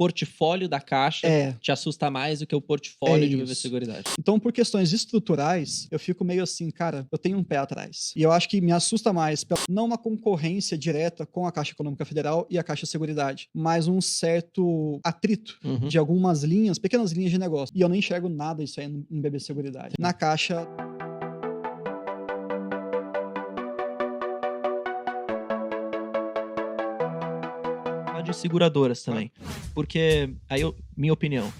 portfólio da Caixa te assusta mais do que o portfólio de BB Seguridade. Então, por questões estruturais, eu fico meio assim, cara, eu tenho um pé atrás. E eu acho que me assusta mais, não uma concorrência direta com a Caixa Econômica Federal e a Caixa Seguridade, mas um certo atrito de algumas linhas, pequenas linhas de negócio. E eu não enxergo nada disso aí em BB Seguridade. Na Caixa... de seguradoras também. Porque, aí minha opinião,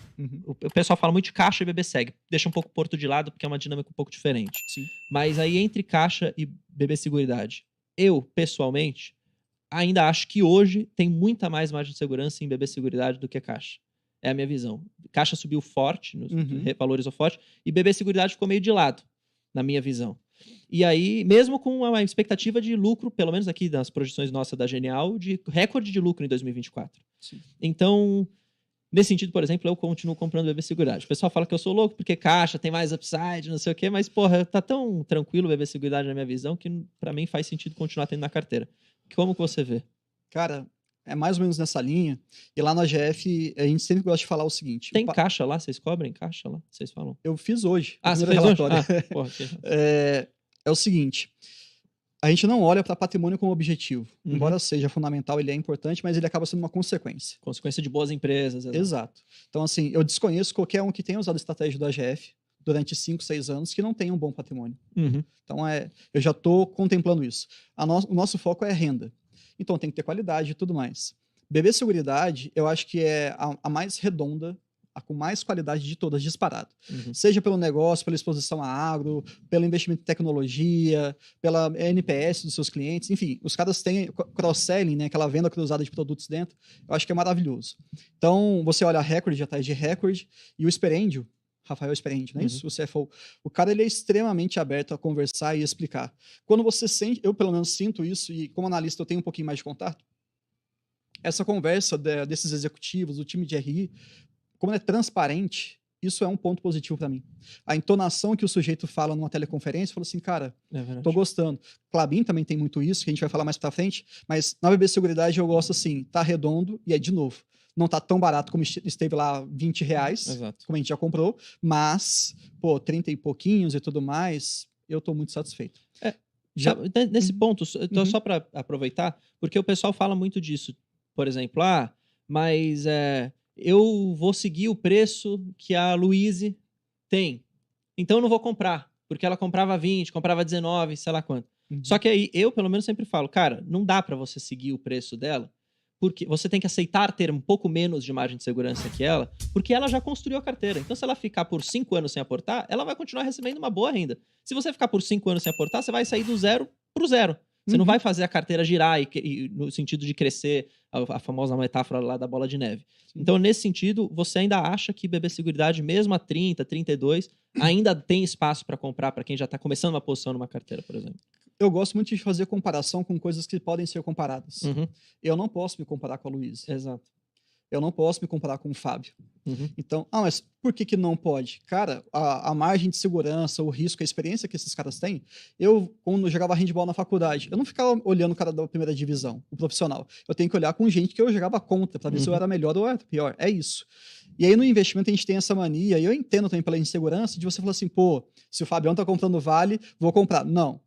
o pessoal fala muito de Caixa e BB Seg. Deixa um pouco o Porto de lado, porque é uma dinâmica um pouco diferente. Sim. Mas aí, entre Caixa e BB Seguridade, eu, pessoalmente, ainda acho que hoje tem muita mais margem de segurança em BB Seguridade do que Caixa. É a minha visão. Caixa subiu forte, valorizou forte, e BB Seguridade ficou meio de lado, na minha visão. E aí, mesmo com uma expectativa de lucro, pelo menos aqui nas projeções nossas da Genial, de recorde de lucro em 2024. Sim. Então, nesse sentido, por exemplo, eu continuo comprando BB Seguridade. O pessoal fala que eu sou louco porque Caixa tem mais upside, não sei o quê, mas, porra, tá tão tranquilo o BB Seguridade na minha visão que, pra mim, faz sentido continuar tendo na carteira. Como que você vê? Cara, é mais ou menos nessa linha. E lá na AGF, a gente sempre gosta de falar o seguinte... Tem caixa lá? Vocês cobrem caixa lá? Vocês falam? Eu fiz hoje. Você fez relatório. Hoje? Porra, é o seguinte... A gente não olha para patrimônio como objetivo. Embora seja fundamental, ele é importante, mas ele acaba sendo uma consequência. Consequência de boas empresas. Exato. Então, assim, eu desconheço qualquer um que tenha usado a estratégia do AGF durante 5, 6 anos que não tenha um bom patrimônio. Então, eu já estou contemplando isso. O nosso foco é renda. Então, tem que ter qualidade e tudo mais. BB Seguridade, eu acho que é a mais redonda, a com mais qualidade de todas, disparado. Seja pelo negócio, pela exposição a agro, pelo investimento em tecnologia, pela NPS dos seus clientes, enfim, os caras têm cross-selling, né, aquela venda cruzada de produtos dentro, eu acho que é maravilhoso. Então, você olha a Record atrás de Record, e o Sperendio, Rafael Sperendio, não é isso? O CFO. O cara, ele é extremamente aberto a conversar e explicar. Quando você sente, eu pelo menos sinto isso, e como analista eu tenho um pouquinho mais de contato, essa conversa desses executivos, do time de RI, como é transparente, isso é um ponto positivo para mim. A entonação que o sujeito fala numa teleconferência, fala assim, cara, tô gostando. Klabin também tem muito isso, que a gente vai falar mais pra frente, mas na BB Seguridade eu gosto assim, tá redondo e é de novo. Não tá tão barato como esteve lá R$20, como a gente já comprou, mas, 30 e pouquinhos e tudo mais, eu tô muito satisfeito. Nesse ponto, só para aproveitar, porque o pessoal fala muito disso, por exemplo, mas eu vou seguir o preço que a Louise tem. Então eu não vou comprar, porque ela comprava 20, comprava 19, sei lá quanto. Só que aí eu, pelo menos, sempre falo, cara, não dá pra você seguir o preço dela, porque você tem que aceitar ter um pouco menos de margem de segurança que ela, porque ela já construiu a carteira. Então, se ela ficar por 5 anos sem aportar, ela vai continuar recebendo uma boa renda. Se você ficar por 5 anos sem aportar, você vai sair do zero pro zero. Você não vai fazer a carteira girar no sentido de crescer, a famosa metáfora lá da bola de neve. Então, nesse sentido, você ainda acha que BB Seguridade, mesmo a 30, 32, ainda tem espaço para comprar para quem já está começando uma posição numa carteira, por exemplo? Eu gosto muito de fazer comparação com coisas que podem ser comparadas. Eu não posso me comparar com a Luísa. Exato. Eu não posso me comparar com o Fábio. Então, mas por que não pode? Cara, a margem de segurança, o risco, a experiência que esses caras têm, quando eu jogava handball na faculdade, eu não ficava olhando o cara da primeira divisão, o profissional. Eu tenho que olhar com gente que eu jogava contra, para ver se eu era melhor ou era pior. É isso. E aí no investimento a gente tem essa mania, e eu entendo também pela insegurança, de você falar assim, se o Fabião tá comprando Vale, vou comprar. Não.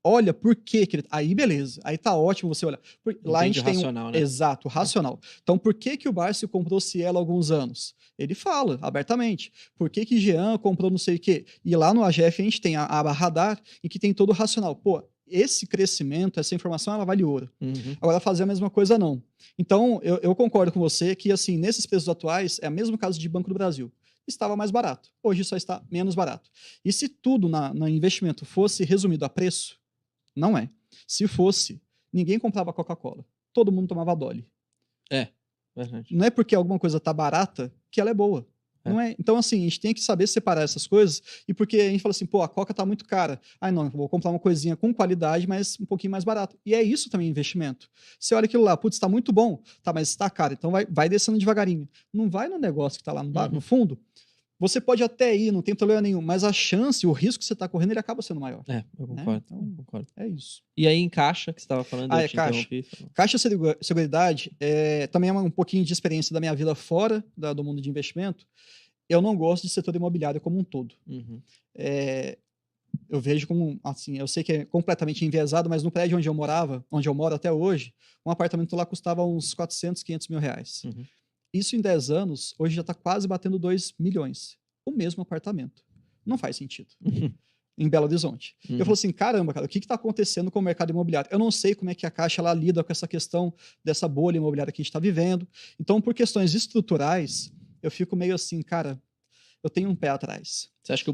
Olha, por que ele... Aí, beleza. Aí tá ótimo você olhar. Lá a gente tem racional, né? Exato, racional. Então, por que o Barsi comprou Cielo há alguns anos? Ele fala abertamente. Por que Jean comprou não sei o quê? E lá no AGF a gente tem a aba Radar, em que tem todo o racional. Esse crescimento, essa informação, ela vale ouro. Agora, fazer a mesma coisa, não. Então, eu concordo com você que, assim, nesses preços atuais, é o mesmo caso de Banco do Brasil. Estava mais barato. Hoje só está menos barato. E se tudo no investimento fosse resumido a preço, não é. Se fosse, ninguém comprava Coca-Cola. Todo mundo tomava Dolly. Verdade. Não é porque alguma coisa tá barata que ela é boa. Não é? Então, assim, a gente tem que saber separar essas coisas, e porque a gente fala assim, a Coca tá muito cara. Não, vou comprar uma coisinha com qualidade, mas um pouquinho mais barato. E é isso também, investimento. Você olha aquilo lá, tá muito bom, tá, mas tá caro, então vai descendo devagarinho. Não vai no negócio que tá lá no fundo. você pode até ir, não tem problema nenhum, mas a chance, o risco que você está correndo, ele acaba sendo maior. Eu concordo, né? Então, eu concordo. É isso. E aí em caixa, que você estava falando, eu te caixa. interrompi. Caixa Seguridade também é um pouquinho de experiência da minha vida fora do mundo de investimento. Eu não gosto de setor imobiliário como um todo. Uhum. Eu vejo como, assim, eu sei que é completamente enviesado, mas no prédio onde eu morava, onde eu moro até hoje, um apartamento lá custava uns 400, 500 mil reais. Uhum. Isso em 10 anos, hoje já está quase batendo 2 milhões. O mesmo apartamento. Não faz sentido. Em Belo Horizonte. Eu falo assim, caramba, cara, o que está acontecendo com o mercado imobiliário? Eu não sei como é que a Caixa ela lida com essa questão dessa bolha imobiliária que a gente está vivendo. Então, por questões estruturais, eu fico meio assim, cara, eu tenho um pé atrás. Você acha que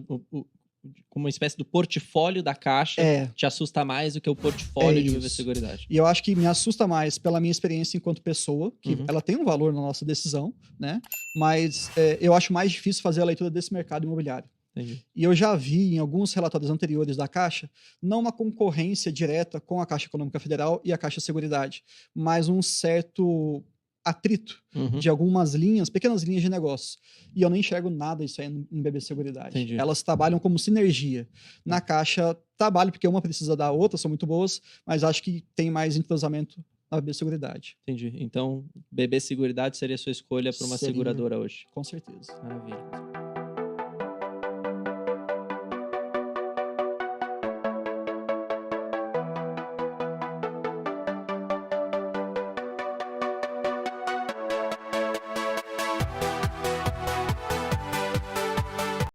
como uma espécie do portfólio da Caixa te assusta mais do que o portfólio de BB Seguridade? E eu acho que me assusta mais pela minha experiência enquanto pessoa, que ela tem um valor na nossa decisão, né? Mas eu acho mais difícil fazer a leitura desse mercado imobiliário. Entendi. E eu já vi em alguns relatórios anteriores da Caixa, não uma concorrência direta com a Caixa Econômica Federal e a Caixa Seguridade, mas um certo atrito de algumas linhas, pequenas linhas de negócio. E eu não enxergo nada disso aí em BB Seguridade. Entendi. Elas trabalham como sinergia. Na Caixa, trabalho porque uma precisa da outra, são muito boas, mas acho que tem mais entrosamento na BB Seguridade. Entendi. Então, BB Seguridade seria a sua escolha para uma seguradora hoje? Com certeza. Maravilha.